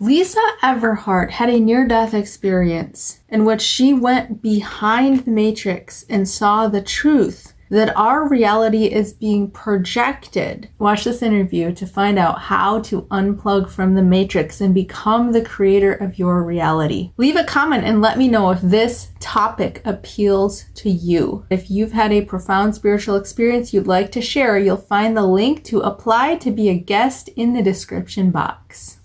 Lisa Everhart had a near-death experience in which she went behind the matrix and saw the truth that our reality is being projected. Watch this interview to find out how to unplug from the matrix and become the creator of your reality. Leave a comment and let me know if this topic appeals to you. If you've had a profound spiritual experience you'd like to share, you'll find the link to apply to be a guest in the description box.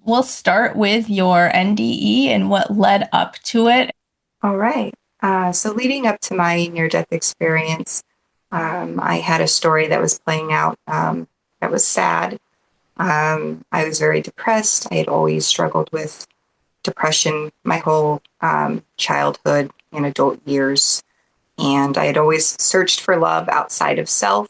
We'll start with your NDE and what led up to it. All right. So leading up to my near-death experience, I had a story that was playing out that was sad. I was very depressed. I had always struggled with depression my whole childhood and adult years. And I had always searched for love outside of self,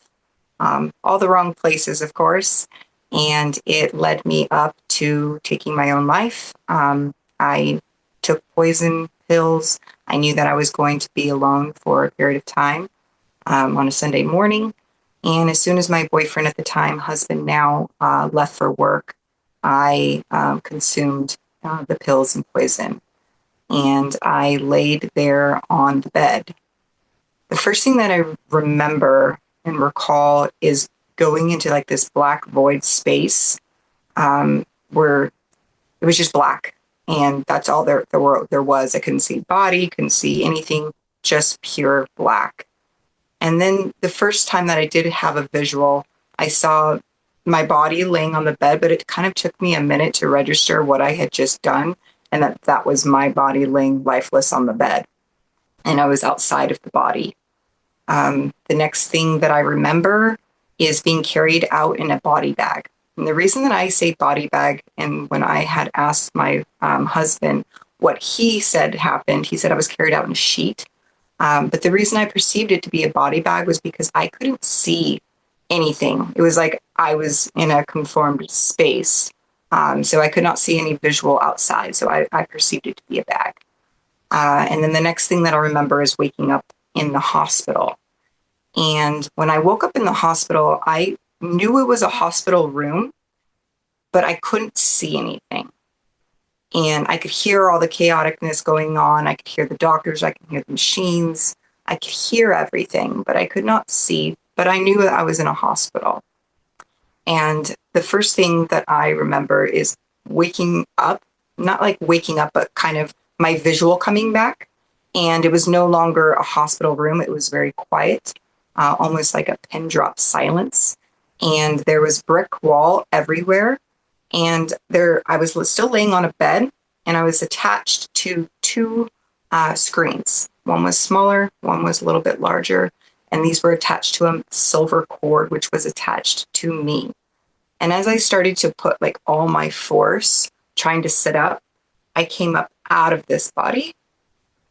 all the wrong places, of course. And it led me up to taking my own life. I took poison pills. I knew that I was going to be alone for a period of time on a Sunday morning. And as soon as my boyfriend at the time, husband now, left for work, I consumed the pills and poison. And I laid there on the bed. The first thing that I remember and recall is going into like this black void space where it was just black. And that's all there was. I couldn't see body, couldn't see anything, just pure black. And then the first time that I did have a visual, I saw my body laying on the bed, but it kind of took me a minute to register what I had just done, and that was my body laying lifeless on the bed. And I was outside of the body. The next thing that I remember is being carried out in a body bag. And the reason that I say body bag, and when I had asked my husband what he said happened, he said I was carried out in a sheet. But the reason I perceived it to be a body bag was because I couldn't see anything. It was like I was in a conformed space. So I could not see any visual outside. So I perceived it to be a bag. And then the next thing that I remember is waking up in the hospital. And when I woke up in the hospital, I knew it was a hospital room, but I couldn't see anything. And I could hear all the chaoticness going on. I could hear the doctors. I could hear the machines. I could hear everything, but I could not see. But I knew that I was in a hospital. And the first thing that I remember is waking up, not like waking up, but kind of my visual coming back. And it was no longer a hospital room. It was very quiet, almost like a pin drop silence. And there was brick wall everywhere. And I was still laying on a bed, and I was attached to two screens. One was smaller, one was a little bit larger. And these were attached to a silver cord, which was attached to me. And as I started to put like all my force trying to sit up, I came up out of this body.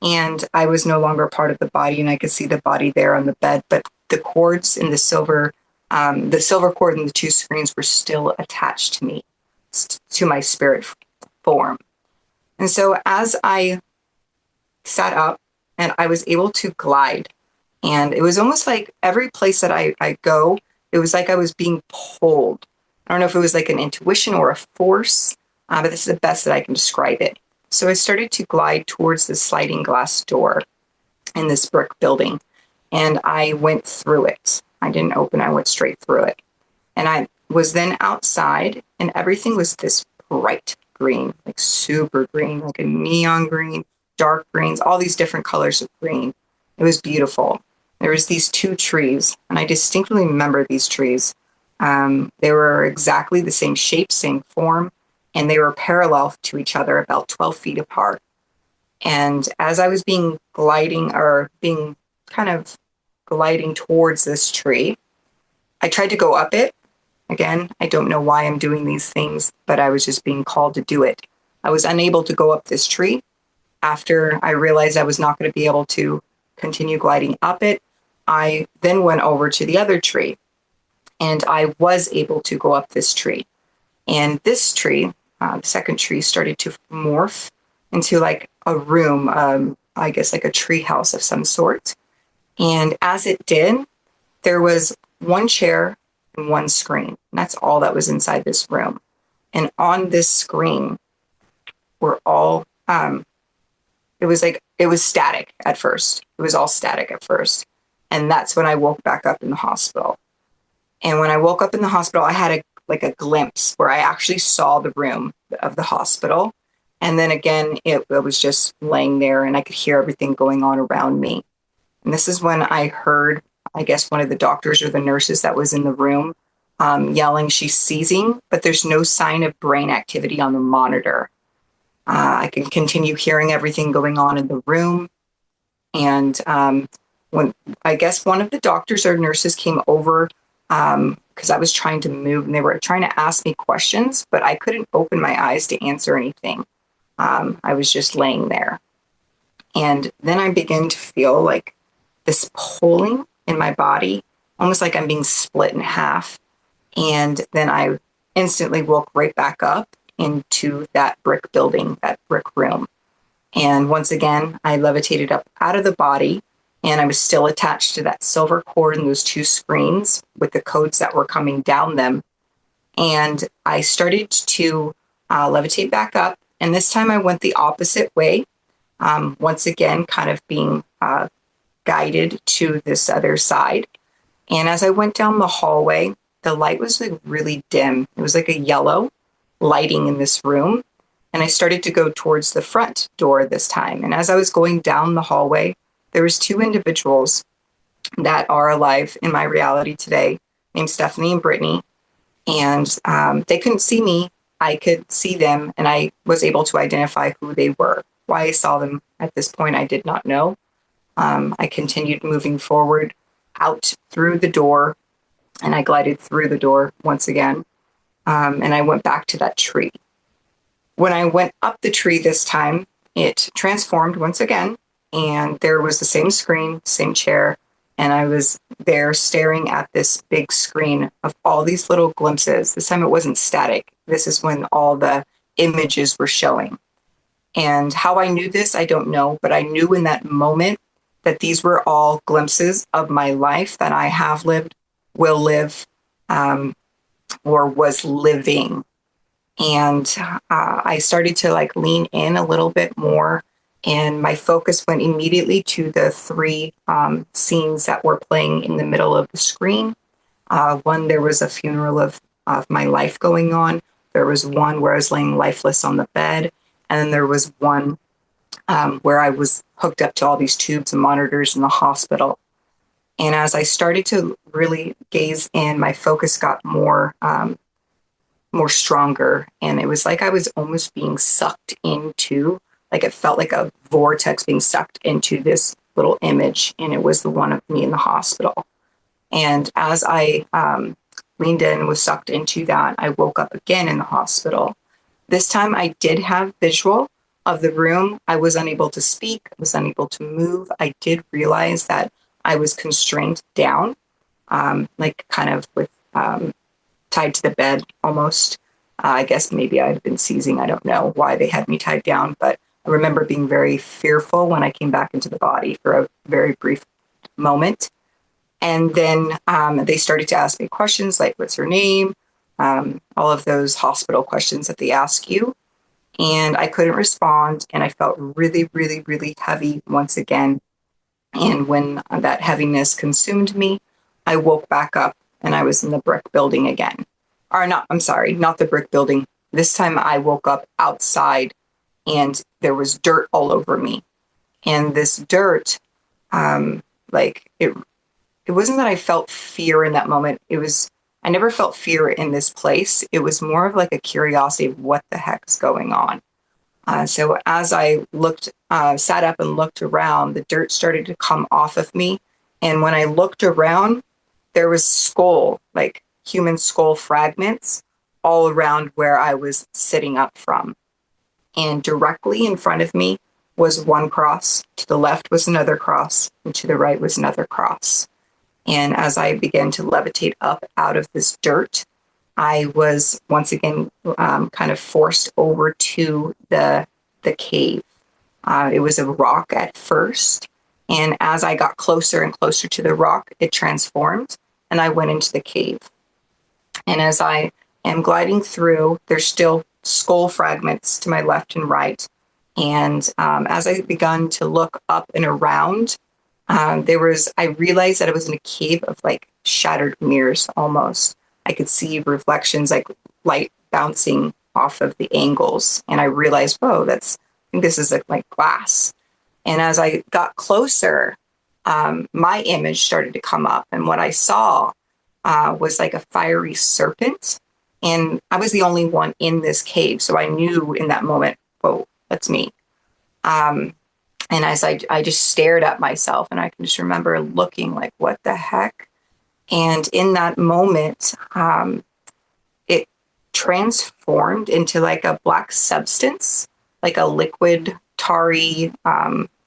And I was no longer part of the body, and I could see the body there on the bed, but the cords in the silver cord and the two screens were still attached to me, to my spirit form. And so as I sat up and I was able to glide, and it was almost like every place that I go, it was like I was being pulled. I don't know if it was like an intuition or a force, but this is the best that I can describe it. So I started to glide towards the sliding glass door in this brick building, and I went through it. I didn't open, I went straight through it. And I was then outside, and everything was this bright green, like super green, like a neon green, dark greens, all these different colors of green. It was beautiful. There was these two trees, and I distinctly remember these trees. They were exactly the same shape, same form, and they were parallel to each other, about 12 feet apart. And as I was being kind of gliding towards this tree, I tried to go up it. Again, I don't know why I'm doing these things, but I was just being called to do it. I was unable to go up this tree. After I realized I was not going to be able to continue gliding up it, I then went over to the other tree, and I was able to go up this tree. And this tree, the second tree, started to morph into like a room, I guess like a treehouse of some sort. And as it did, there was one chair and one screen. And that's all that was inside this room. And on this screen were all, it was static at first. It was all static at first. And that's when I woke back up in the hospital. And when I woke up in the hospital, I had a glimpse where I actually saw the room of the hospital. And then again, it was just laying there and I could hear everything going on around me. And this is when I heard, I guess, one of the doctors or the nurses that was in the room yelling, "She's seizing," but there's no sign of brain activity on the monitor. I can continue hearing everything going on in the room. And when I guess one of the doctors or nurses came over, because I was trying to move and they were trying to ask me questions, but I couldn't open my eyes to answer anything. I was just laying there. And then I began to feel like this pulling in my body, almost like I'm being split in half. And then I instantly woke right back up into that brick building, that brick room. And once again, I levitated up out of the body, and I was still attached to that silver cord and those two screens with the codes that were coming down them. And I started to levitate back up. And this time I went the opposite way, once again, kind of being guided to this other side. And as I went down the hallway, the light was like really dim. It was like a yellow lighting in this room. And I started to go towards the front door this time. And as I was going down the hallway, there was two individuals that are alive in my reality today, named Stephanie and Brittany. And they couldn't see me. I could see them, and I was able to identify who they were. Why I saw them at this point, I did not know. I continued moving forward out through the door, and I glided through the door once again. And I went back to that tree. When I went up the tree this time, it transformed once again, and there was the same screen, same chair, and I was there staring at this big screen of all these little glimpses. This time it wasn't static. This is when all the images were showing. And how I knew this, I don't know, but I knew in that moment that these were all glimpses of my life that I have lived, will live, or was living. And I started to like lean in a little bit more, and my focus went immediately to the three scenes that were playing in the middle of the screen. One, there was a funeral of my life going on. There was one where I was laying lifeless on the bed. And then there was one where I was hooked up to all these tubes and monitors in the hospital. And as I started to really gaze in, my focus got more stronger. And it was like I was almost being sucked into, like it felt like a vortex being sucked into this little image. And it was the one of me in the hospital. And as I leaned in and was sucked into that, I woke up again in the hospital. This time I did have visual of the room. I was unable to speak. I was unable to move. I did realize that I was constrained down, like kind of with tied to the bed almost. I guess maybe I'd been seizing. I don't know why they had me tied down, but I remember being very fearful when I came back into the body for a very brief moment. And then they started to ask me questions like, what's your name? All of those hospital questions that they ask you. And I couldn't respond. And I felt really, really, really heavy once again. And when that heaviness consumed me, I woke back up and I was in the brick building again. Or not, I'm sorry, not the brick building. This time I woke up outside and there was dirt all over me. And this dirt, it wasn't that I felt fear in that moment. I never felt fear in this place. It was more of like a curiosity of what the heck's going on. So as I sat up and looked around, the dirt started to come off of me. And when I looked around, there was skull, like human skull fragments all around where I was sitting up from. And directly in front of me was one cross. To the left was another cross. And to the right was another cross. And as I began to levitate up out of this dirt, I was once again kind of forced over to the the cave. It was a rock at first, and as I got closer and closer to the rock, it transformed, and I went into the cave. And as I am gliding through, there's still skull fragments to my left and right. And as I begun to look up and around, I realized that I was in a cave of like shattered mirrors almost. I could see reflections like light bouncing off of the angles. And I realized, whoa, I think this is like glass. And as I got closer, my image started to come up. And what I saw was like a fiery serpent. And I was the only one in this cave. So I knew in that moment, whoa, that's me. And as I just stared at myself, and I can just remember looking like, what the heck? And in that moment, it transformed into like a black substance, like a liquid, tarry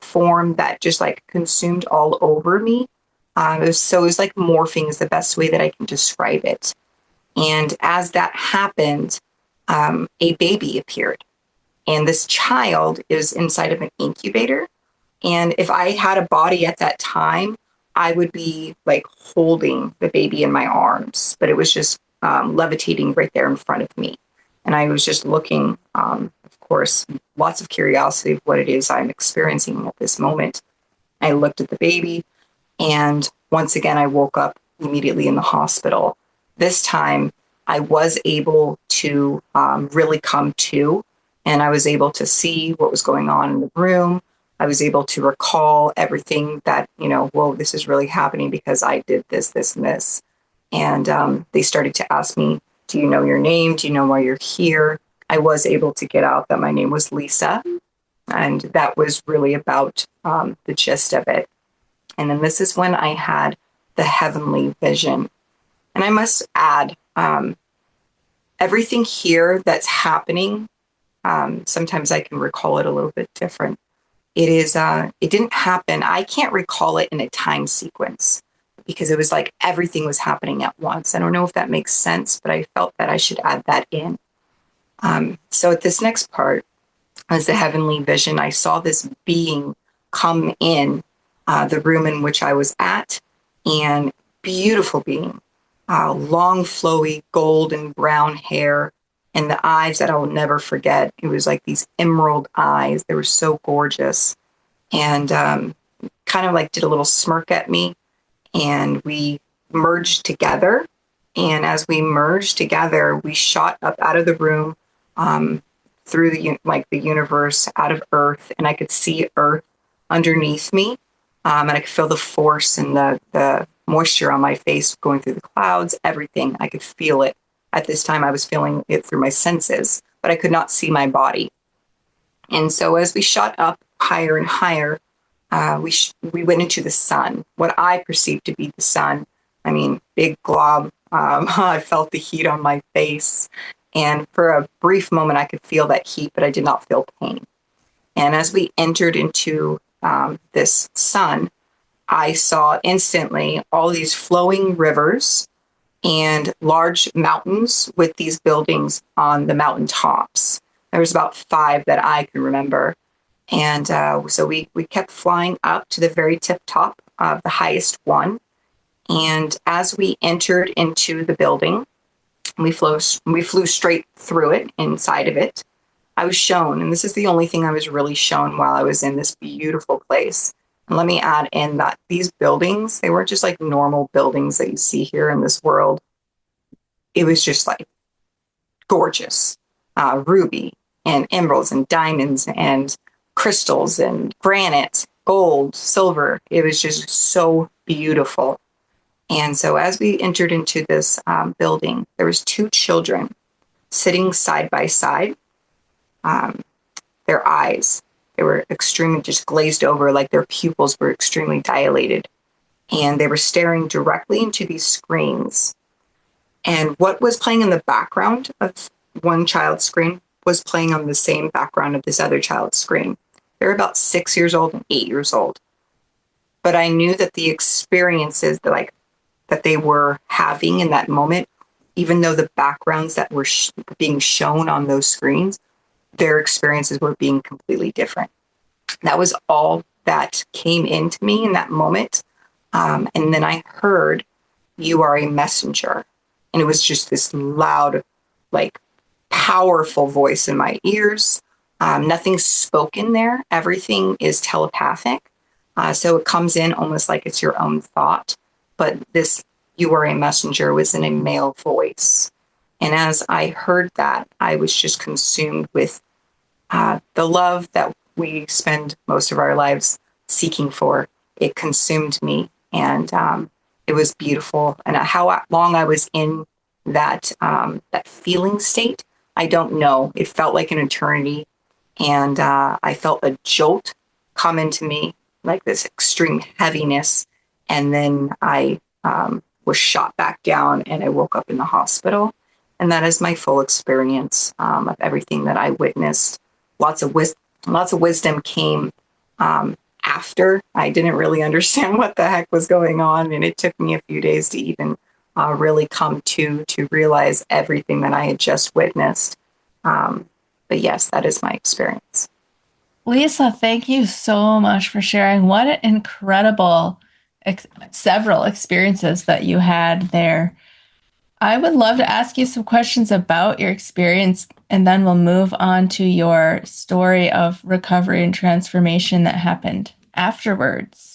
form that just like consumed all over me. It was like morphing is the best way that I can describe it. And as that happened, a baby appeared. And this child is inside of an incubator. And if I had a body at that time, I would be like holding the baby in my arms. But it was just levitating right there in front of me. And I was just looking, of course, lots of curiosity of what it is I'm experiencing at this moment. I looked at the baby, and once again, I woke up immediately in the hospital. This time, I was able to really come to, and I was able to see what was going on in the room. I was able to recall everything that, whoa, this is really happening because I did this, this, and this. And they started to ask me, do you know your name? Do you know why you're here? I was able to get out that my name was Lisa. And that was really about the gist of it. And then this is when I had the heavenly vision. And I must add, everything here that's happening, sometimes I can recall it a little bit different. It didn't happen. I can't recall it in a time sequence because it was like everything was happening at once. I don't know if that makes sense, but I felt that I should add that in. So at this next part, as the heavenly vision, I saw this being come in the room in which I was at, and beautiful being, long, flowy, gold and brown hair, and the eyes that I will never forget. It was like these emerald eyes. They were so gorgeous. And kind of like did a little smirk at me. And we merged together. And as we merged together, we shot up out of the room through the universe, out of Earth. And I could see Earth underneath me. And I could feel the force and the moisture on my face going through the clouds, everything. I could feel it. At this time, I was feeling it through my senses, but I could not see my body. And so as we shot up higher and higher, we went into the sun, what I perceived to be the sun. I mean, big glob. I felt the heat on my face. And for a brief moment, I could feel that heat, but I did not feel pain. And as we entered into this sun, I saw instantly all these flowing rivers and large mountains with these buildings on the mountain tops. There was about 5 that I can remember. And so we kept flying up to the very tip top of the highest one. And as we entered into the building, we flew straight through it, inside of it. I was shown, and this is the only thing I was really shown while I was in this beautiful place. And let me add in that these buildings, they weren't just like normal buildings that you see here in this world. It was just like gorgeous, ruby and emeralds and diamonds and crystals and granite, gold, silver. It was just so beautiful. And so as we entered into this building, there was 2 children sitting side by side. Their eyes, they were extremely just glazed over, like their pupils were extremely dilated. And they were staring directly into these screens. And what was playing in the background of one child's screen was playing on the same background of this other child's screen. They were about 6 years old and 8 years old. But I knew that the experiences that they were having in that moment, even though the backgrounds that were being shown on those screens their experiences were being completely different. That was all that came into me in that moment. And then I heard, "You are a messenger." And it was just this loud, like powerful voice in my ears. Nothing's spoken there. Everything is telepathic. So it comes in almost like it's your own thought. But this, "You are a messenger," was in a male voice. And as I heard that, I was just consumed with the love that we spend most of our lives seeking for. It consumed me, and it was beautiful. And how long I was in that feeling state, I don't know. It felt like an eternity, and I felt a jolt come into me, like this extreme heaviness, and then I was shot back down, and I woke up in the hospital. And that is my full experience of everything that I witnessed. Lots of wisdom came after. I didn't really understand what the heck was going on, and it took me a few days to even really come to realize everything that I had just witnessed. But yes, that is my experience. Lisa, thank you so much for sharing. What an incredible several experiences that you had there. I would love to ask you some questions about your experience, and then we'll move on to your story of recovery and transformation that happened afterwards.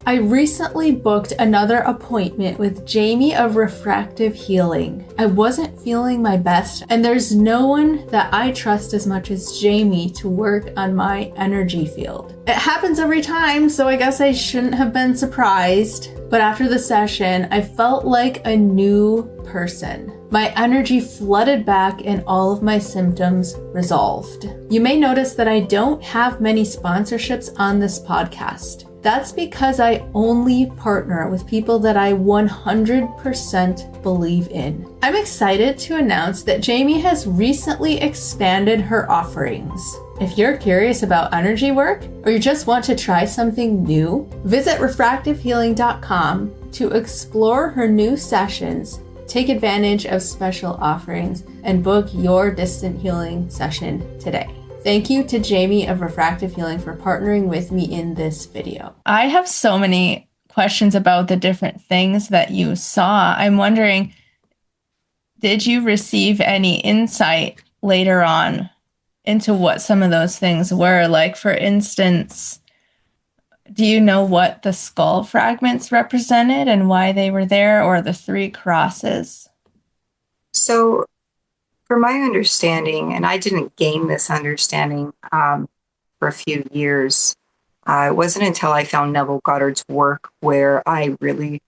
I recently booked another appointment with Jamie of Refractive Healing. I wasn't feeling my best, and there's no one that I trust as much as Jamie to work on my energy field. It happens every time, so I guess I shouldn't have been surprised. But after the session, I felt like a new person. My energy flooded back and all of my symptoms resolved. You may notice that I don't have many sponsorships on this podcast. That's because I only partner with people that I 100% believe in. I'm excited to announce that Jamie has recently expanded her offerings. If you're curious about energy work, or you just want to try something new, visit refractivehealing.com to explore her new sessions, take advantage of special offerings, and book your distant healing session today. Thank you to Jamie of Refractive Healing for partnering with me in this video. I have so many questions about the different things that you saw. I'm wondering, did you receive any insight later on into what some of those things were? Like, for instance, do you know what the skull fragments represented and why they were there, or the 3 crosses? So, for my understanding, and I didn't gain this understanding for a few years, it wasn't until I found Neville Goddard's work where I really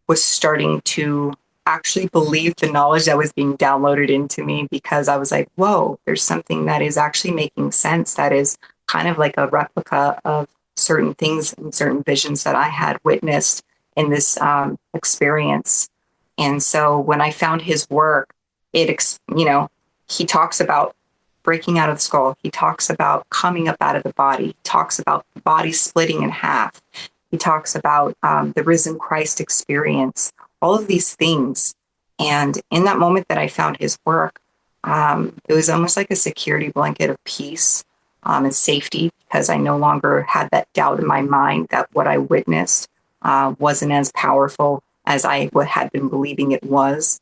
was starting to actually believe the knowledge that was being downloaded into me, because I was like, whoa, there's something that is actually making sense, that is kind of like a replica of certain things and certain visions that I had witnessed in this experience. And so when I found his work, he talks about breaking out of the skull. He talks about coming up out of the body. He talks about the body splitting in half. He talks about the risen Christ experience, all of these things. And in that moment that I found his work, it was almost like a security blanket of peace and safety, because I no longer had that doubt in my mind that what I witnessed wasn't as powerful as I had been believing it was.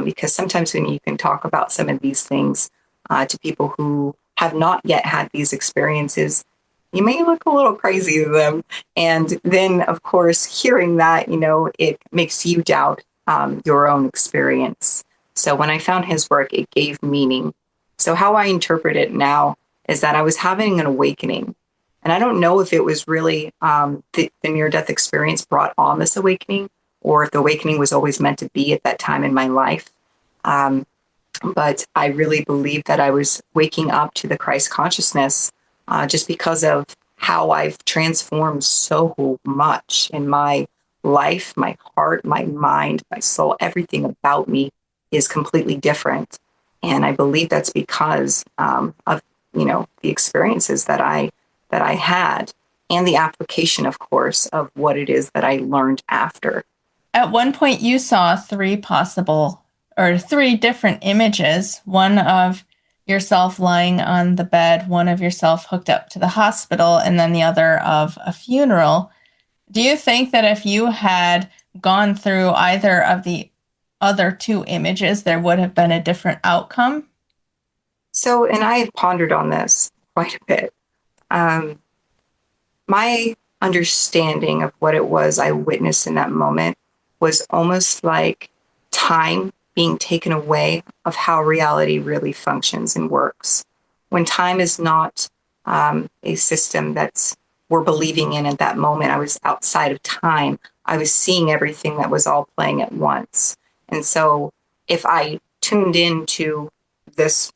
Because sometimes when you can talk about some of these things to people who have not yet had these experiences, you may look a little crazy to them. And then, of course, hearing that, it makes you doubt your own experience. So when I found his work, it gave meaning. So how I interpret it now is that I was having an awakening. And I don't know if it was really the near-death experience brought on this awakening, or if the awakening was always meant to be at that time in my life. But I really believe that I was waking up to the Christ consciousness just because of how I've transformed so much in my life, my heart, my mind, my soul. Everything about me is completely different. And I believe that's because of the experiences that I had, and the application, of course, of what it is that I learned after. At one point, you saw 3 different images, one of yourself lying on the bed, one of yourself hooked up to the hospital, and then the other of a funeral. Do you think that if you had gone through either of the other two images, there would have been a different outcome? So, and I had pondered on this quite a bit. Um, my understanding of what it was I witnessed in that moment was almost like time being taken away of how reality really functions and works. When time is not a system that's we're believing in at that moment, I was outside of time. I was seeing everything that was all playing at once. And so if I tuned into this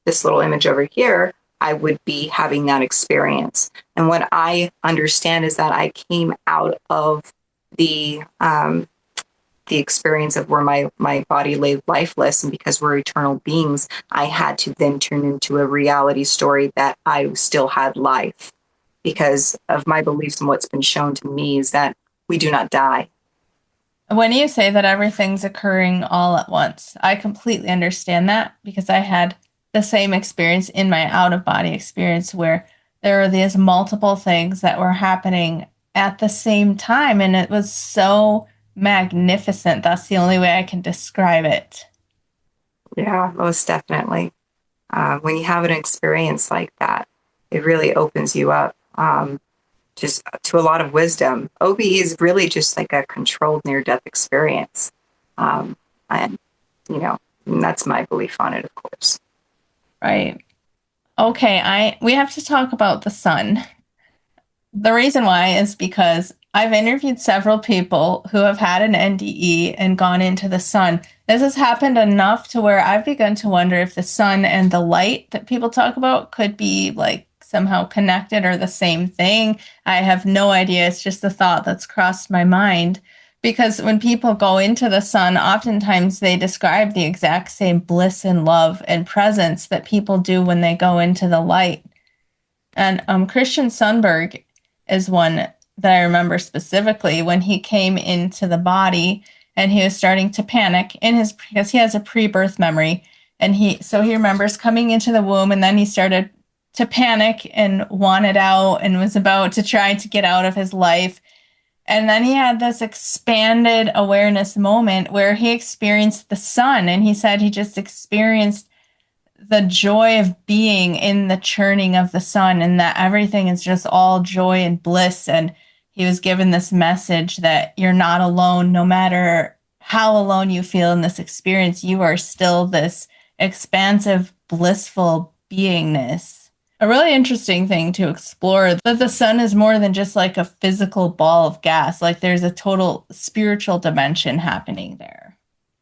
little image over here, I would be having that experience. And what I understand is that I came out of the experience of where my body lay lifeless, and because we're eternal beings, I had to then turn into a reality story that I still had life, because of my beliefs and what's been shown to me is that we do not die. When you say that everything's occurring all at once, I completely understand that because I had the same experience in my out of body experience where there were these multiple things that were happening at the same time. And it was so magnificent. That's the only way I can describe it. Yeah, most definitely. When you have an experience like that, it really opens you up, just to a lot of wisdom. OBE is really just like a controlled near-death experience. And, you know, and that's my belief on it, of course. Right. Okay, I we have to talk about the sun. The reason why is because I've interviewed several people who have had an NDE and gone into the sun. This has happened enough to where I've begun to wonder if the sun and the light that people talk about could be like somehow connected or the same thing. I have no idea. It's just a thought that's crossed my mind. Because when people go into the sun, oftentimes they describe the exact same bliss and love and presence that people do when they go into the light. And Christian Sundberg is one that I remember specifically when he came into the body and he was starting to panic in his because he has a pre-birth memory, and he remembers coming into the womb, and then he started to panic and wanted out and was about to try to get out of his life. And then he had this expanded awareness moment where he experienced the sun, and he said he just experienced the joy of being in the churning of the sun, and that everything is just all joy and bliss. And he was given this message that you're not alone. No matter how alone you feel in this experience, you are still this expansive, blissful beingness. A really interesting thing to explore that the sun is more than just like a physical ball of gas. Like there's a total spiritual dimension happening there.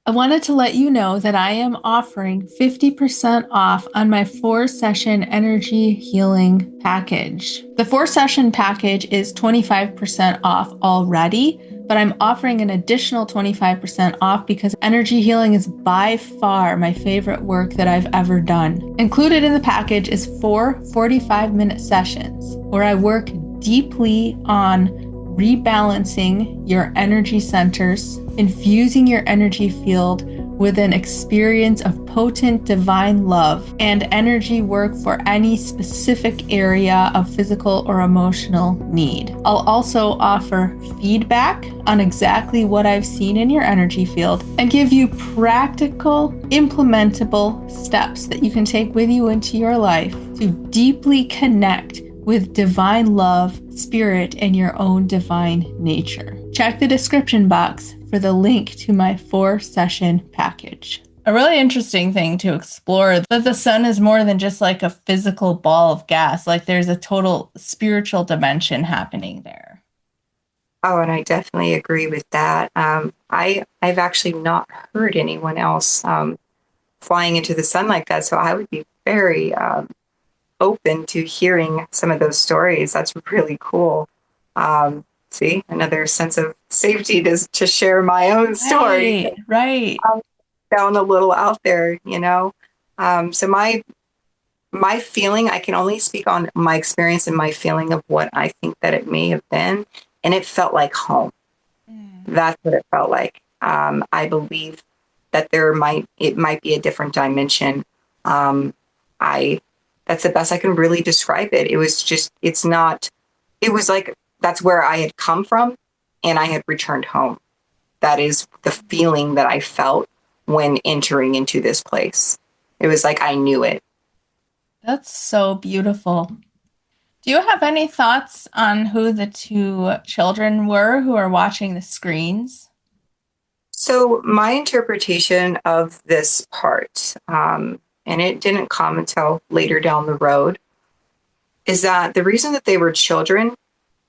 I wanted to let you know that I am offering 50% off on my 4-session energy healing package. The 4-session package is 25% off already, but I'm offering an additional 25% off because energy healing is by far my favorite work that I've ever done. Included in the package is 4 45-minute sessions where I work deeply on rebalancing your energy centers, infusing your energy field with an experience of potent divine love and energy work for any specific area of physical or emotional need. I'll also offer feedback on exactly what I've seen in your energy field and give you practical, implementable steps that you can take with you into your life to deeply connect with divine love, spirit, and your own divine nature. Check the description box for the link to my 4-session package. A really interesting thing to explore that the sun is more than just like a physical ball of gas. Like there's a total spiritual dimension happening there. Oh, and I definitely agree with that. I've actually not heard anyone else flying into the sun like that, so I would be very open to hearing some of those stories. That's really cool. See, another sense of safety to share my own story. Right. Down a little out there, you know. So my feeling, I can only speak on my experience and my feeling of what I think that it may have been, and it felt like home. That's what it felt like. I believe that it might be a different dimension. That's the best I can really describe it. It was just, it was like, that's where I had come from and I had returned home. That is the feeling that I felt when entering into this place. It was like I knew it. That's so beautiful. Do you have any thoughts on who the two children were who are watching the screens? So, my interpretation of this part, and it didn't come until later down the road, is that the reason that they were children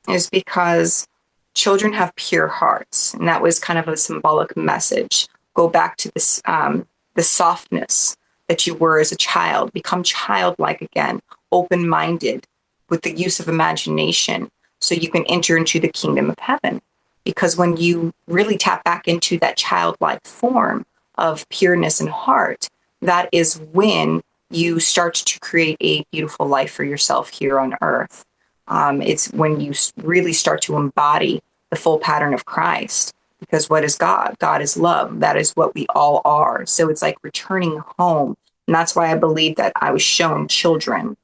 is because children have pure hearts, and that was kind of a symbolic message. Go back to this, the softness that you were as a child, become childlike again, open-minded, with the use of imagination, so you can enter into the kingdom of heaven. Because when you really tap back into that childlike form of pureness and heart, that is when you start to create a beautiful life for yourself here on earth. It's when you really start to embody the full pattern of Christ. Because what is God? God is love. That is what we all are. So it's like returning home. And that's why I believe that I was shown children.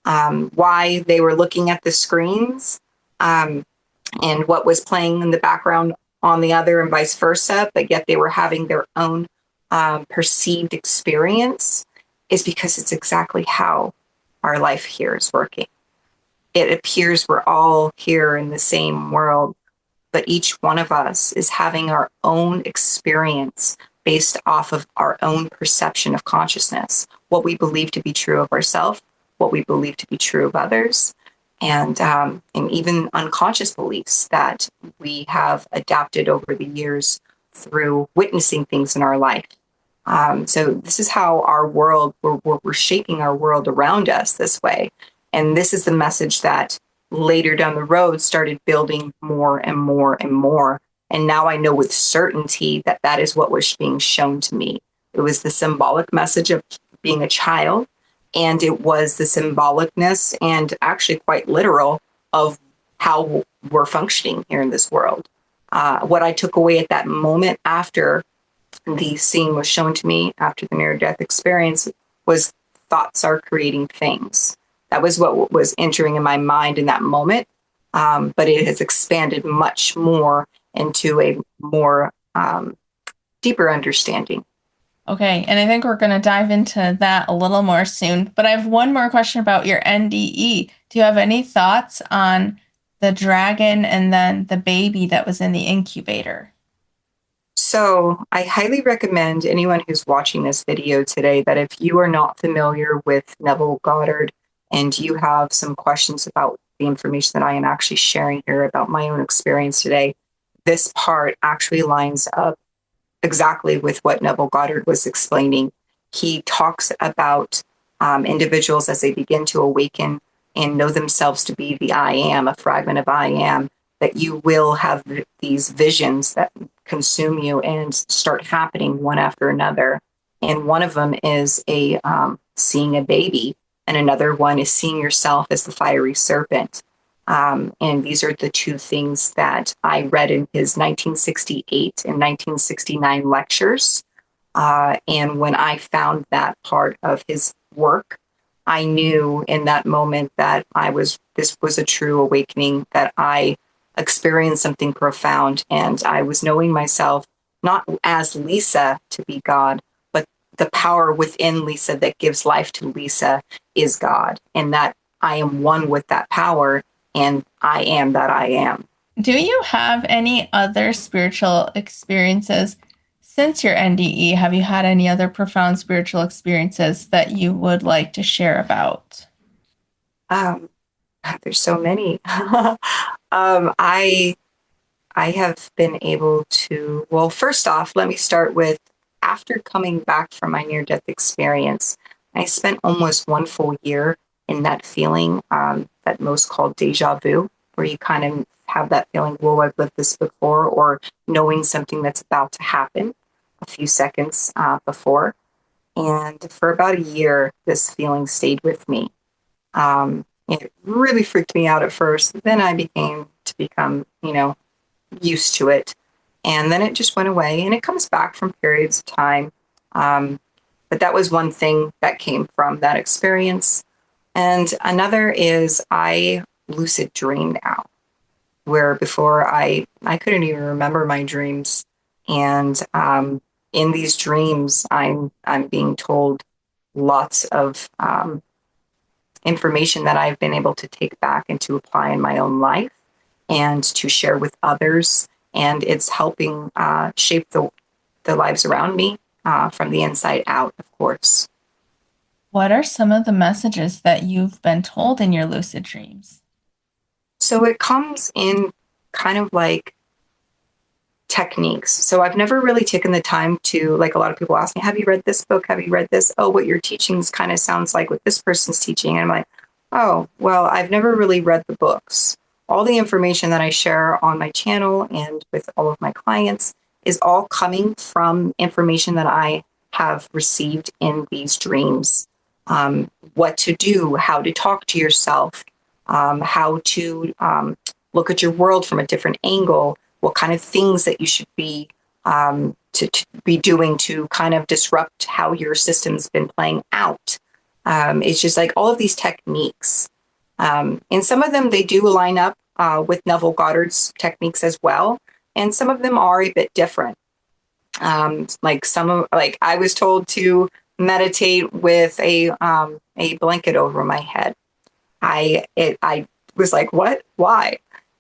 Why they were looking at the screens, and what was playing in the background on the other, and vice versa, but yet they were having their own perceived experience, is because it's exactly how our life here is working. It appears we're all here in the same world, but each one of us is having our own experience based off of our own perception of consciousness, what we believe to be true of ourselves, what we believe to be true of others, and even unconscious beliefs that we have adapted over the years through witnessing things in our life. So this is how our world, we're shaping our world around us this way. And this is the message that later down the road started building more and more and more. And now I know with certainty that that is what was being shown to me. It was the symbolic message of being a child, and it was the symbolicness and actually quite literal of how we're functioning here in this world. What I took away at that moment after the scene was shown to me, after the near-death experience, was thoughts are creating things. That was what was entering in my mind in that moment, but it has expanded much more into a more deeper understanding. Okay, and I think we're going to dive into that a little more soon. But I have one more question about your NDE. Do you have any thoughts on the dragon and then the baby that was in the incubator? So I highly recommend anyone who's watching this video today that if you are not familiar with Neville Goddard and you have some questions about the information that I am actually sharing here about my own experience today, this part actually lines up exactly with what Neville Goddard was explaining. He talks about individuals as they begin to awaken and know themselves to be the I am, a fragment of I am, that you will have these visions that consume you and start happening one after another. And one of them is seeing a baby, and another one is seeing yourself as the fiery serpent. And these are the two things that I read in his 1968 and 1969 lectures. And when I found that part of his work, I knew in that moment that this was a true awakening, that I experienced something profound, and I was knowing myself not as Lisa to be God, but the power within Lisa that gives life to Lisa is God, and that I am one with that power, and I am that I am. Do you have any other spiritual experiences since your NDE? Have you had any other profound spiritual experiences that you would like to share about? There's so many. I have been able to, well, first off, let me start with, after coming back from my near-death experience, I spent almost one full year in that feeling that most called deja vu, where you kind of have that feeling, whoa, I've lived this before, or knowing something that's about to happen a few seconds before. And for about a year, this feeling stayed with me. It really freaked me out at first. Then I became used to it. And then it just went away, and it comes back from periods of time. But But that was one thing that came from that experience. And another is I lucid dream now, where before I couldn't even remember my dreams. And in these dreams, I'm being told lots of information that I've been able to take back and to apply in my own life and to share with others. And it's helping shape the lives around me from the inside out, of course. What are some of the messages that you've been told in your lucid dreams? So it comes in kind of like techniques. So I've never really taken the time to, like a lot of people ask me, have you read this book? Have you read this? Oh, what your teachings kind of sounds like what this person's teaching. And I'm like, oh, well, I've never really read the books. All the information that I share on my channel and with all of my clients is all coming from information that I have received in these dreams. What to do, how to talk to yourself, how to look at your world from a different angle, what kind of things that you should be to be doing to kind of disrupt how your system's been playing out. It's just like all of these techniques. And some of them, they do line up with Neville Goddard's techniques as well. And some of them are a bit different. Like I was told to meditate with a blanket over my head. I was like, what? Why?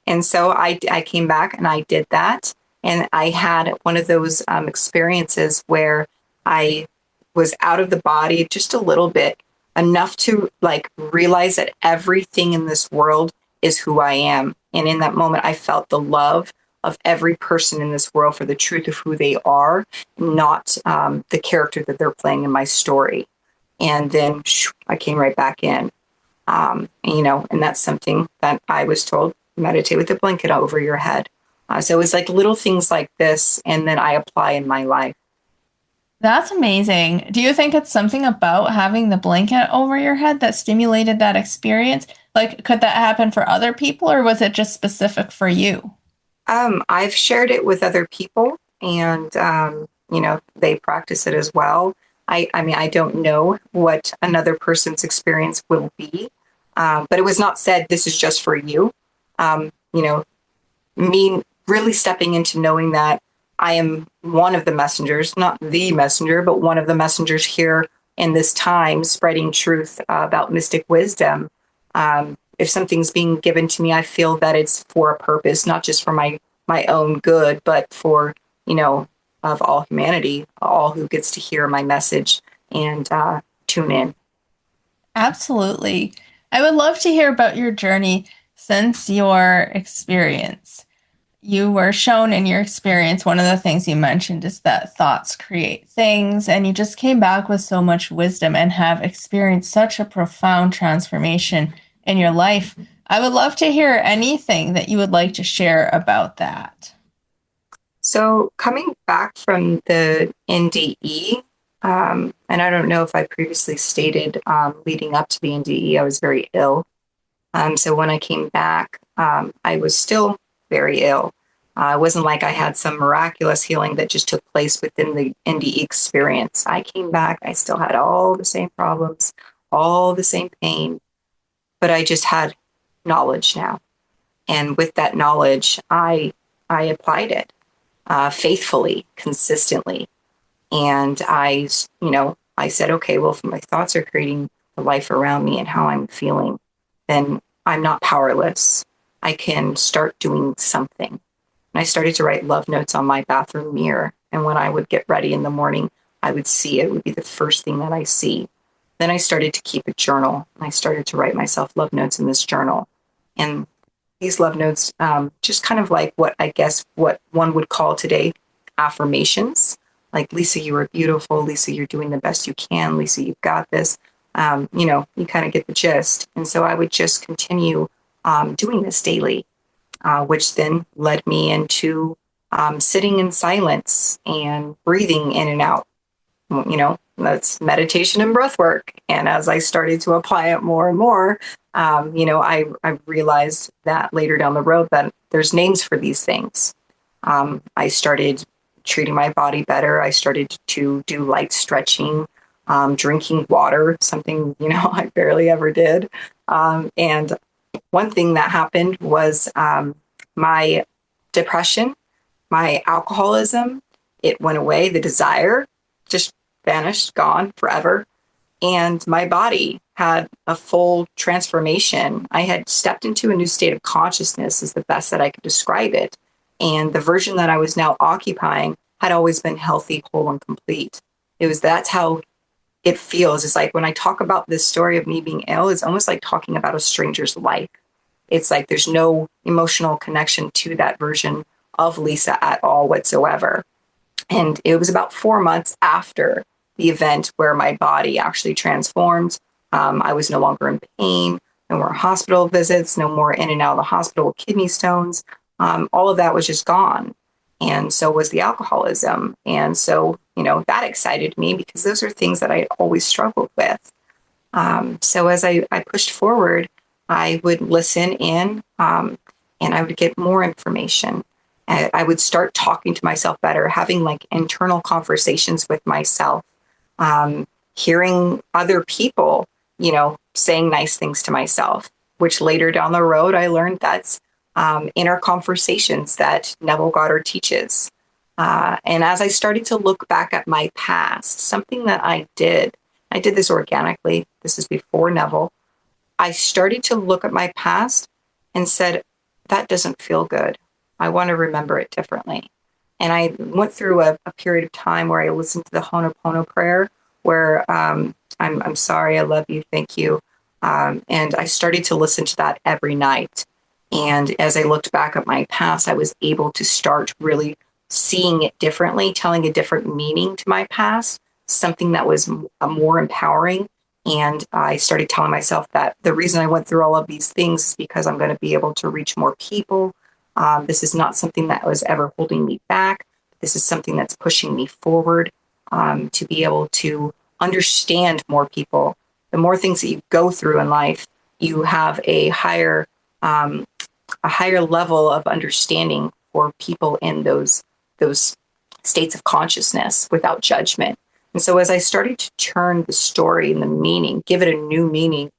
And so I came back and I did that. And I had one of those experiences where I was out of the body just a little bit, enough to like realize that everything in this world is who I am. And in that moment, I felt the love of every person in this world for the truth of who they are, not the character that they're playing in my story. And then I came right back in. And that's something that I was told, meditate with a blanket over your head. So it's like little things like this, and then I apply in my life. That's amazing. Do you think it's something about having the blanket over your head that stimulated that experience? Like, could that happen for other people, or was it just specific for you? I've shared it with other people, and they practice it as well. I mean, I don't know what another person's experience will be, but it was not said this is just for you. Me really stepping into knowing that I am one of the messengers, not the messenger, but one of the messengers here in this time, spreading truth about mystic wisdom. If something's being given to me, I feel that it's for a purpose, not just for my own good, but for, of all humanity, all who gets to hear my message and tune in. Absolutely. I would love to hear about your journey since your experience. You were shown in your experience, one of the things you mentioned is that thoughts create things, and you just came back with so much wisdom and have experienced such a profound transformation in your life. I would love to hear anything that you would like to share about that. So coming back from the NDE, and I don't know if I previously stated, leading up to the NDE, I was very ill. So when I came back, I was still very ill. It wasn't like I had some miraculous healing that just took place within the NDE experience. I came back, I still had all the same problems, all the same pain, but I just had knowledge now. And with that knowledge, I applied it faithfully, consistently. And I said, okay, well, if my thoughts are creating the life around me and how I'm feeling, then I'm not powerless. I can start doing something. And I started to write love notes on my bathroom mirror. And when I would get ready in the morning, I would see it would be the first thing that I see. Then I started to keep a journal. And I started to write myself love notes in this journal. And these love notes, just kind of like what one would call today affirmations. Like, Lisa, you are beautiful. Lisa, you're doing the best you can. Lisa, you've got this. You kind of get the gist. And so I would just continue doing this daily, which then led me into sitting in silence and breathing in and out. That's meditation and breath work. And as I started to apply it more and more, I realized that later down the road that there's names for these things. I started treating my body better. I started to do light stretching. drinking water, something, I barely ever did. And one thing that happened was my depression, my alcoholism, it went away. The desire just vanished, gone forever. And my body had a full transformation. I had stepped into a new state of consciousness, is the best that I could describe it. And the version that I was now occupying had always been healthy, whole, and complete. That's how it feels. It's like when I talk about this story of me being ill, it's almost like talking about a stranger's life. It's like there's no emotional connection to that version of Lisa at all whatsoever. And it was about 4 months after the event where my body actually transformed. I was no longer in pain, no more hospital visits, no more in and out of the hospital with kidney stones. All of that was just gone. And so was the alcoholism. And so, that excited me because those are things that I always struggled with. So as I pushed forward, I would listen in and I would get more information. I would start talking to myself better, having like internal conversations with myself, hearing other people, saying nice things to myself, which later down the road, I learned that's inner conversations that Neville Goddard teaches. And as I started to look back at my past, something that I did this organically. This is before Neville. I started to look at my past and said, that doesn't feel good. I want to remember it differently. And I went through a period of time where I listened to the Ho'oponopono prayer, where I'm sorry, I love you, thank you. And I started to listen to that every night. And as I looked back at my past, I was able to start really seeing it differently, telling a different meaning to my past, something that was more empowering. And I started telling myself that the reason I went through all of these things is because I'm going to be able to reach more people. This is not something that was ever holding me back. This is something that's pushing me forward to be able to understand more people. The more things that you go through in life, you have a higher level of understanding for people in those states of consciousness without judgment. And so as I started to turn the story and the meaning, give it a new meaning,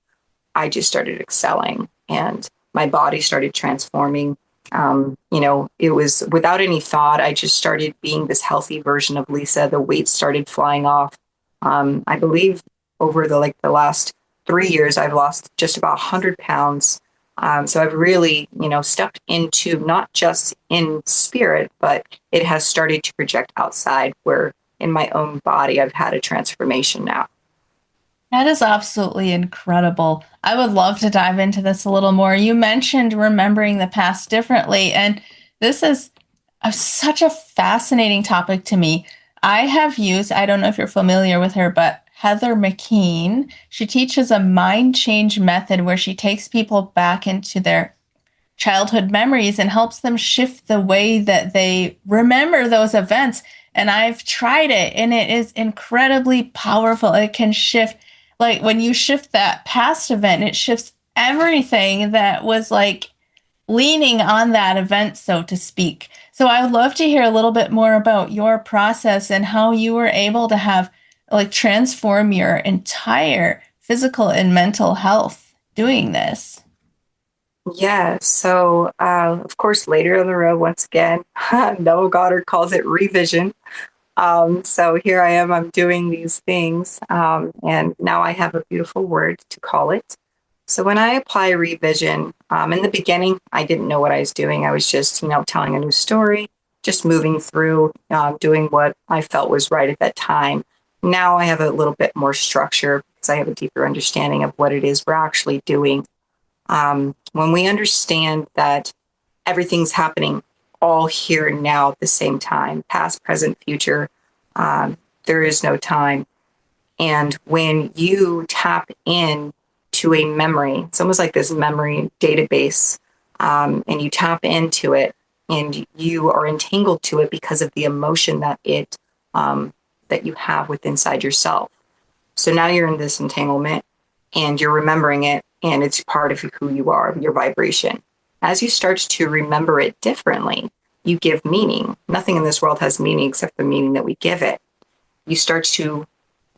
I just started excelling and my body started transforming. It was without any thought. I just started being this healthy version of Lisa. The weight started flying off. I believe over the last 3 years, I've lost just about 100 pounds. So I've really, stepped into not just in spirit, but it has started to project outside where in my own body, I've had a transformation now. That is absolutely incredible. I would love to dive into this a little more. You mentioned remembering the past differently, and this is such a fascinating topic to me. I have used, I don't know if you're familiar with her, but Heather McKean, she teaches a mind change method where she takes people back into their childhood memories and helps them shift the way that they remember those events. And I've tried it and it is incredibly powerful. It can shift, like when you shift that past event, it shifts everything that was like leaning on that event, so to speak. So I would love to hear a little bit more about your process and how you were able to have transform your entire physical and mental health doing this. Yeah. So, of course, later on the road, once again, Neville Goddard calls it revision. So here I am, I'm doing these things. And now I have a beautiful word to call it. So when I apply revision, in the beginning, I didn't know what I was doing. I was just, telling a new story, just moving through, doing what I felt was right at that time. Now I have a little bit more structure because I have a deeper understanding of what it is we're actually doing. When we understand that everything's happening all here and now at the same time, past, present, future, there is no time. And when you tap in to a memory, it's almost like this memory database, and you tap into it and you are entangled to it because of the emotion that that you have within inside yourself. So now you're in this entanglement and you're remembering it, and it's part of who you are, your vibration. As you start to remember it differently, you give meaning. Nothing in this world has meaning except the meaning that we give it. You start to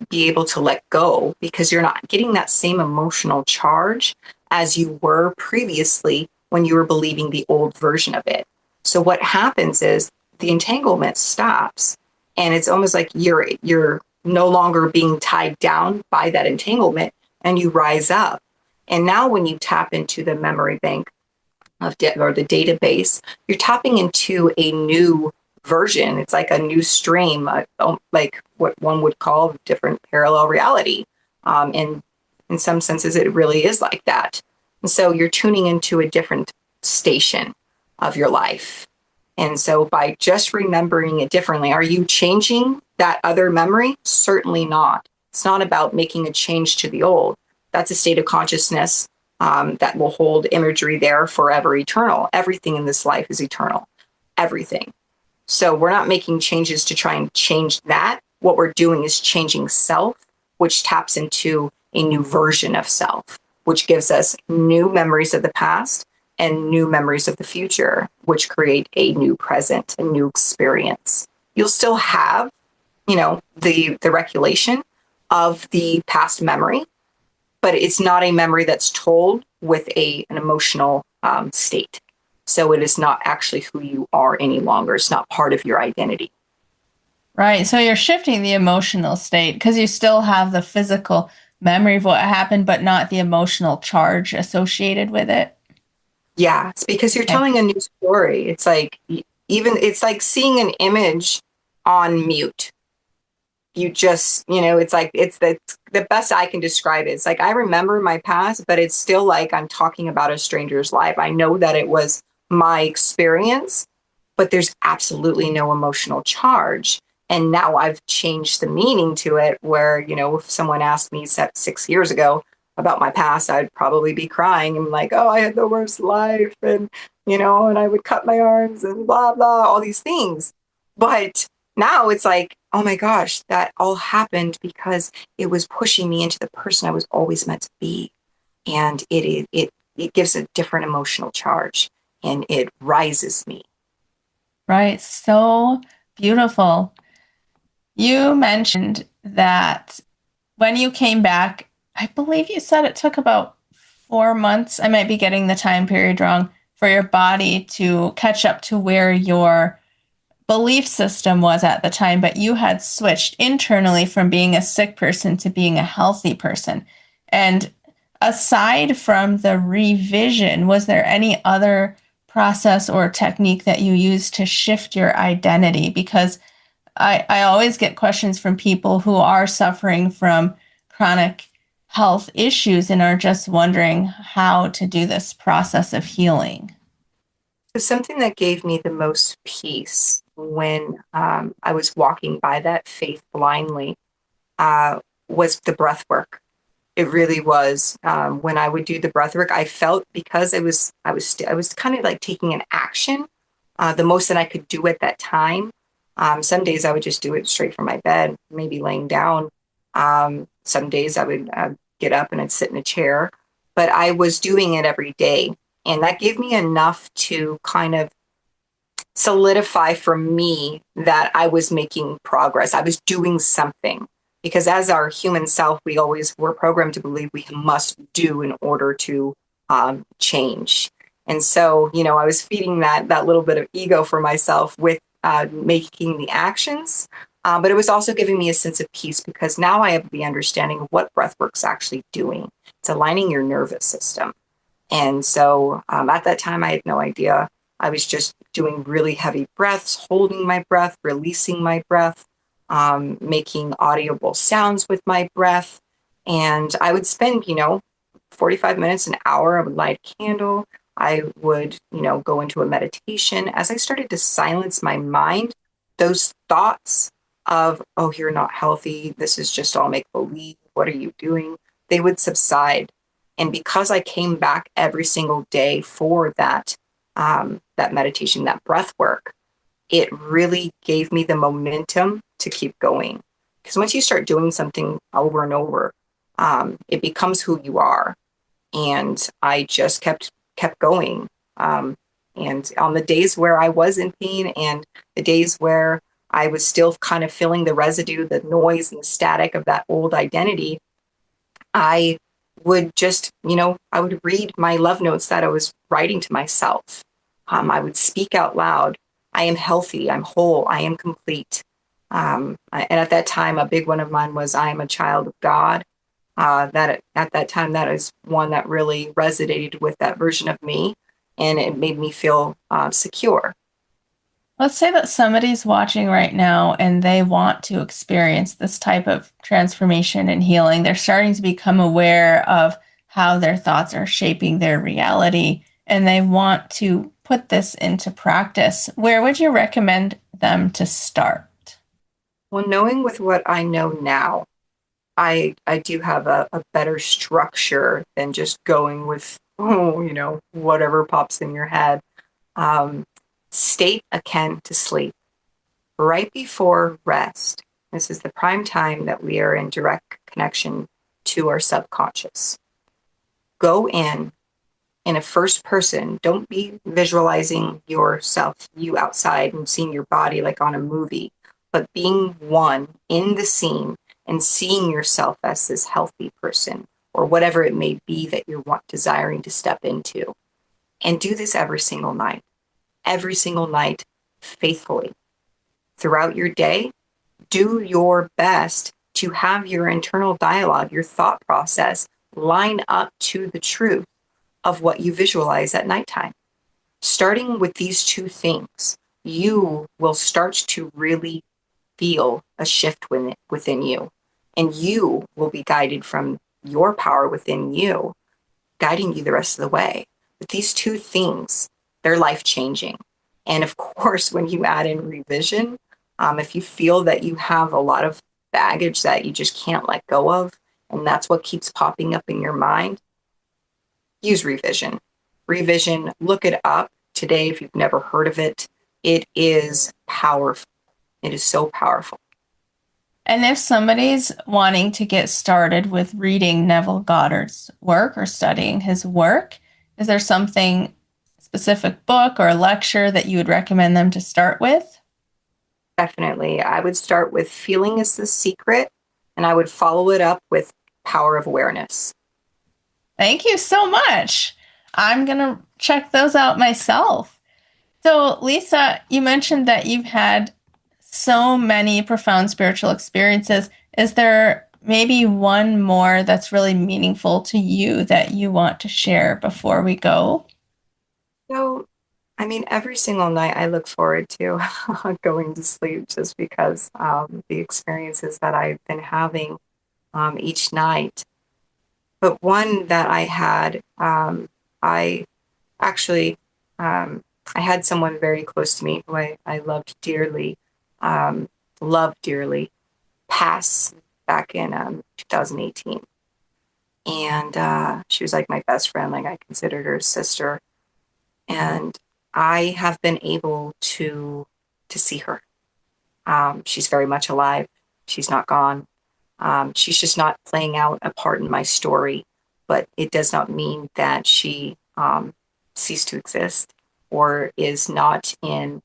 be able to let go because you're not getting that same emotional charge as you were previously when you were believing the old version of it. So what happens is the entanglement stops, and it's almost like you're no longer being tied down by that entanglement, and you rise up. And now when you tap into the memory bank or the database, you're tapping into a new version. It's like a new stream, like what one would call different parallel reality. And in some senses, it really is like that. And so you're tuning into a different station of your life. And so by just remembering it differently, are you changing that other memory? Certainly not. It's not about making a change to the old. That's a state of consciousness that will hold imagery there forever eternal. Everything in this life is eternal. Everything. So we're not making changes to try and change that. What we're doing is changing self, which taps into a new version of self, which gives us new memories of the past and new memories of the future, which create a new present, a new experience. You'll still have, the recollection of the past memory, but it's not a memory that's told with an emotional state. So it is not actually who you are any longer. It's not part of your identity. Right. So you're shifting the emotional state because you still have the physical memory of what happened, but not the emotional charge associated with it. Yeah, it's because you're telling a new story. It's like it's like seeing an image on mute. You just, it's like it's the best I can describe it. It's like I remember my past, but it's still like I'm talking about a stranger's life. I know that it was my experience, but there's absolutely no emotional charge. And now I've changed the meaning to it where, if someone asked me 6 years ago about my past, I'd probably be crying and like, oh, I had the worst life. And, and I would cut my arms and blah, blah, all these things. But now it's like, oh my gosh, that all happened because it was pushing me into the person I was always meant to be. And it gives a different emotional charge and it rises me. Right. So beautiful. You mentioned that when you came back, I believe you said it took about 4 months. I might be getting the time period wrong for your body to catch up to where your belief system was at the time, but you had switched internally from being a sick person to being a healthy person. And aside from the revision, was there any other process or technique that you used to shift your identity? Because I always get questions from people who are suffering from chronic health issues and are just wondering how to do this process of healing. So something that gave me the most peace when I was walking by that faith blindly was the breath work. It really was. When I would do the breath work, I felt because I was kind of like taking an action, the most that I could do at that time. Some days I would just do it straight from my bed, maybe laying down. Some days I would get up and I'd sit in a chair, but I was doing it every day. And that gave me enough to kind of solidify for me that I was making progress. I was doing something because as our human self, we're programmed to believe we must do in order to change. And so, I was feeding that little bit of ego for myself with making the actions. But it was also giving me a sense of peace because now I have the understanding of what breathwork's actually doing. It's aligning your nervous system. And so at that time, I had no idea. I was just doing really heavy breaths, holding my breath, releasing my breath, making audible sounds with my breath. And I would spend, 45 minutes, an hour. I would light a candle. I would, go into a meditation. As I started to silence my mind, those thoughts of, oh, you're not healthy. This is just all make believe. What are you doing? They would subside. And because I came back every single day for that meditation, that breath work, it really gave me the momentum to keep going. Because once you start doing something over and over, it becomes who you are. And I just kept going. And on the days where I was in pain and the days where I was still kind of feeling the residue, the noise and the static of that old identity, I would just, I would read my love notes that I was writing to myself. I would speak out loud. I am healthy. I'm whole. I am complete. And at that time, a big one of mine was I am a child of God. That at that time, that is one that really resonated with that version of me, and it made me feel secure. Let's say that somebody's watching right now and they want to experience this type of transformation and healing. They're starting to become aware of how their thoughts are shaping their reality, and they want to put this into practice. Where would you recommend them to start? Well, knowing with what I know now, I do have a better structure than just going with, whatever pops in your head. Um, State akin to sleep. Right before rest, this is the prime time that we are in direct connection to our subconscious. Go in a first person. Don't be visualizing yourself, you outside and seeing your body like on a movie, but being one in the scene and seeing yourself as this healthy person or whatever it may be that you're desiring to step into. And do this every single night, faithfully. Throughout your day, do your best to have your internal dialogue, your thought process line up to the truth of what you visualize at nighttime. Starting with these two things, you will start to really feel a shift within you, and you will be guided from your power within you, guiding you the rest of the way. But these two things, they're life changing. And of course, when you add in revision, if you feel that you have a lot of baggage that you just can't let go of, and that's what keeps popping up in your mind, use revision. Revision, look it up today if you've never heard of it. It is powerful. It is so powerful. And if somebody's wanting to get started with reading Neville Goddard's work or studying his work, is there something, specific book or lecture that you would recommend them to start with? Definitely. I would start with Feeling is the Secret, and I would follow it up with Power of Awareness. Thank you so much. I'm going to check those out myself. So, Lisa, you mentioned that you've had so many profound spiritual experiences. Is there maybe one more that's really meaningful to you that you want to share before we go? So, every single night I look forward to going to sleep just because the experiences that I've been having each night. But one that I had, I actually, I had someone very close to me who I um, loved dearly, pass back in 2018. And she was like my best friend, like I considered her a sister. And I have been able to see her. She's very much alive. She's not gone. She's just not playing out a part in my story, but it does not mean that she ceased to exist or is not in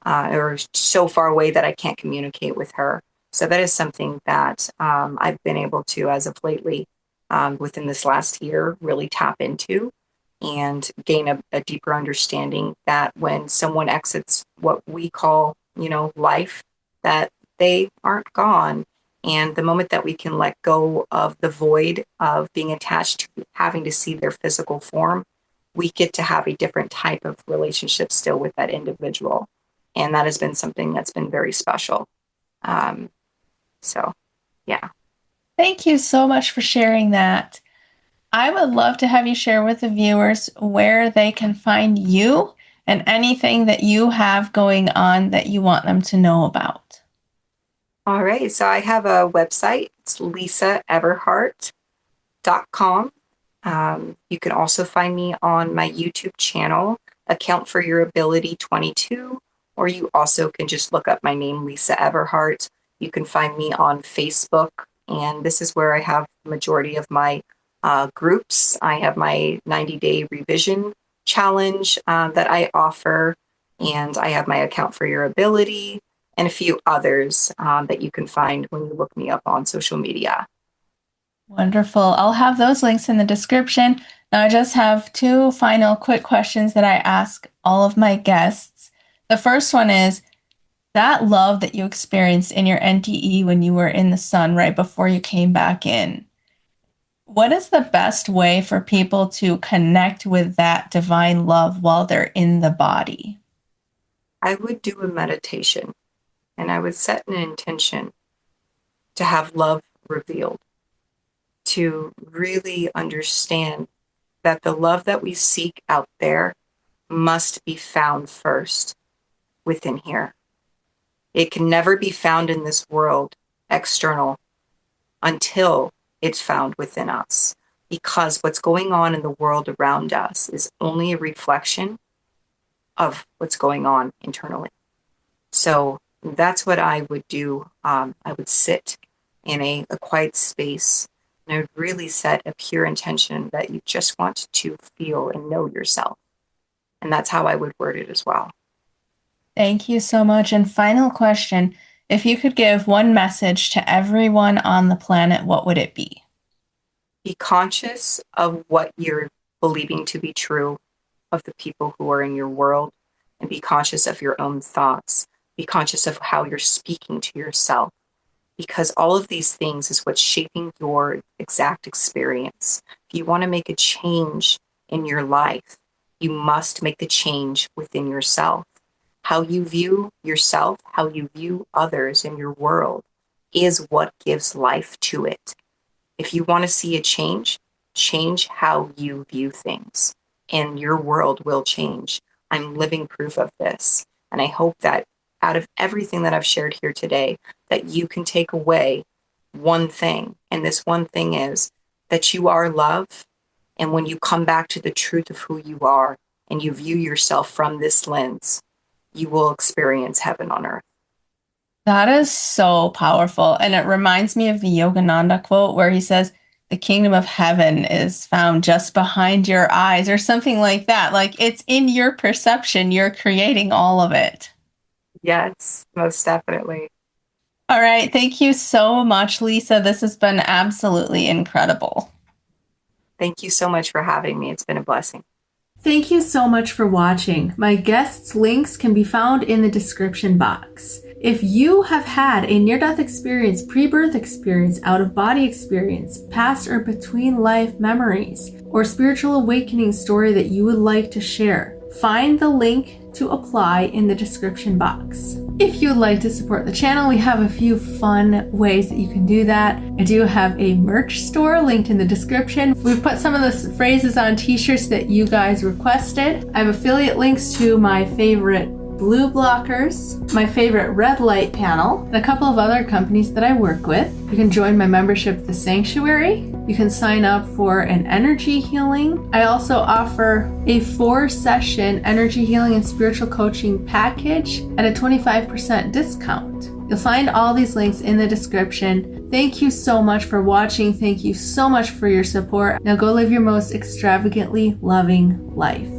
or so far away that I can't communicate with her. So that is something that I've been able to, as of lately, within this last year, really tap into and gain a deeper understanding that when someone exits what we call, life, that they aren't gone. And the moment that we can let go of the void of being attached to having to see their physical form, we get to have a different type of relationship still with that individual. And that has been something that's been very special. Um, so, yeah. Thank you so much for sharing that. I would love to have you share with the viewers where they can find you and anything that you have going on that you want them to know about. All right. So I have a website. It's lisaeverhart.com. You can also find me on my YouTube channel, Account for Your Ability 22, or you also can just look up my name, Lisa Everhart. You can find me on Facebook, and this is where I have the majority of my groups. I have my 90-day revision challenge that I offer, and I have my Account for Your Ability. and a few others that you can find when you look me up on social media. Wonderful. I'll have those links in the description. Now, I just have two final quick questions that I ask all of my guests. The first one is that love that you experienced in your NDE when you were in the sun right before you came back in. What is the best way for people to connect with that divine love while they're in the body? I would do a meditation and I would set an intention to have love revealed, to really understand that the love that we seek out there must be found first within here. It can never be found in this world external until it's found within us, because what's going on in the world around us is only a reflection of what's going on internally. So that's what I would do. I would sit in a quiet space, and I would really set a pure intention that you just want to feel and know yourself. And that's how I would word it as well. Thank you so much. And final question, if you could give one message to everyone on the planet, what would it be? Be conscious of what you're believing to be true of the people who are in your world, and be conscious of your own thoughts. Be conscious of how you're speaking to yourself, because all of these things is what's shaping your exact experience. If you want to make a change in your life, you must make the change within yourself. How you view yourself, how you view others in your world is what gives life to it. If you want to see a change how you view things, and your world will change. I'm living proof of this. And I hope that out of everything that I've shared here today, that you can take away one thing. And this one thing is that you are love. And when you come back to the truth of who you are and you view yourself from this lens, you will experience heaven on earth. That is so powerful. And it reminds me of the Yogananda quote where he says, the kingdom of heaven is found just behind your eyes, or something like that. Like, it's in your perception. You're creating all of it. Yes, most definitely. All right. Thank you so much, Lisa. This has been absolutely incredible. Thank you so much for having me. It's been a blessing. Thank you so much for watching. My guests' links can be found in the description box. If you have had a near-death experience, pre-birth experience, out-of-body experience, past or between life memories, or spiritual awakening story that you would like to share, find the link to apply in the description box. If you would like to support the channel, we have a few fun ways that you can do that. I do have a merch store linked in the description. We've put some of the phrases on t-shirts that you guys requested. I have affiliate links to my favorite blue blockers, my favorite red light panel, and a couple of other companies that I work with. You can join my membership at the Sanctuary. You can sign up for an energy healing. I also offer a 4-session energy healing and spiritual coaching package at a 25% discount. You'll find all these links in the description. Thank you so much for watching. Thank you so much for your support. Now go live your most extravagantly loving life.